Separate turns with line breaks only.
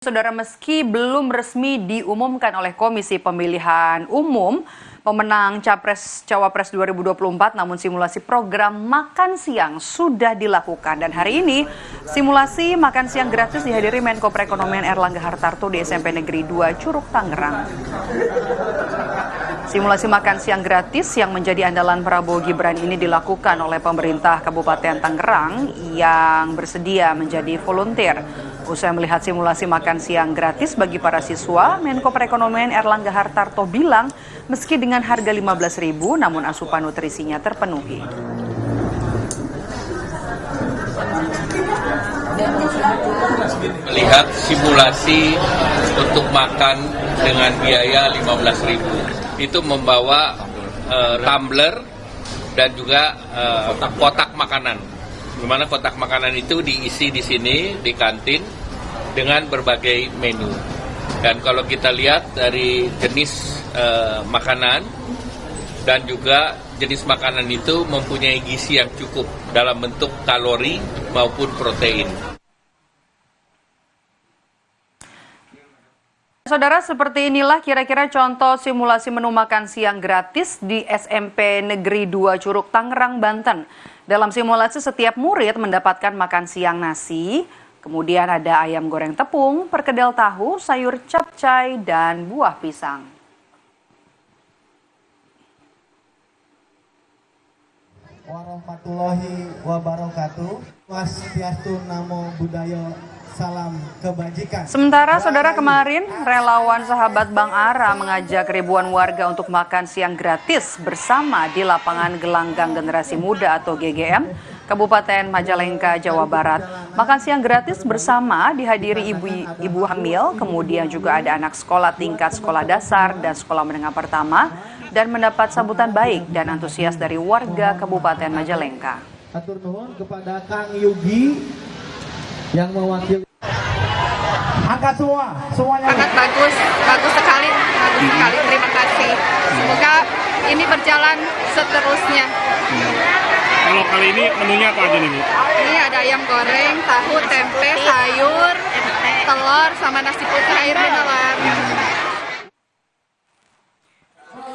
Saudara, meski belum resmi diumumkan oleh Komisi Pemilihan Umum pemenang Capres-Cawapres 2024, namun simulasi program makan siang sudah dilakukan. Dan hari ini simulasi makan siang gratis dihadiri Menko Perekonomian Erlangga Hartarto di SMP Negeri 2 Curug, Tangerang. Simulasi makan siang gratis yang menjadi andalan Prabowo Gibran ini dilakukan oleh pemerintah Kabupaten Tangerang yang bersedia menjadi volunteer. Usai melihat simulasi makan siang gratis bagi para siswa, Menko Perekonomian Erlangga Hartarto bilang meski dengan harga Rp15.000 namun asupan nutrisinya terpenuhi.
Melihat simulasi untuk makan dengan biaya Rp15.000, itu membawa tumbler dan juga kotak makanan. Di mana kotak makanan itu diisi di sini di kantin dengan berbagai menu. Dan kalau kita lihat dari jenis makanan dan juga jenis makanan itu mempunyai gizi yang cukup dalam bentuk kalori maupun protein.
Saudara, seperti inilah kira-kira contoh simulasi menu makan siang gratis di SMP Negeri 2 Curug, Tangerang, Banten. Dalam simulasi setiap murid mendapatkan makan siang nasi, kemudian ada ayam goreng tepung, perkedel tahu, sayur capcay, dan buah pisang.
Warahmatullahi wabarakatuh. Swastiastu, namo buddhaya, salam kebajikan.
Sementara saudara, kemarin relawan sahabat Bang Ara mengajak ribuan warga untuk makan siang gratis bersama di lapangan Gelanggang Generasi Muda atau GGM, Kabupaten Majalengka, Jawa Barat. Makan siang gratis bersama dihadiri ibu hamil, kemudian juga ada anak sekolah tingkat sekolah dasar dan sekolah menengah pertama, dan mendapat sambutan baik dan antusias dari warga Kabupaten Majalengka.
Atur nuhun kepada Kang Yugi yang mewakili. Angkat semuanya.
Sangat bagus sekali. Terima kasih. Semoga ini berjalan seterusnya.
Kalau kali ini menunya apa aja nih, Bu?
Ini ada ayam goreng, tahu, tempe, sayur, telur, sama nasi putih air mineral.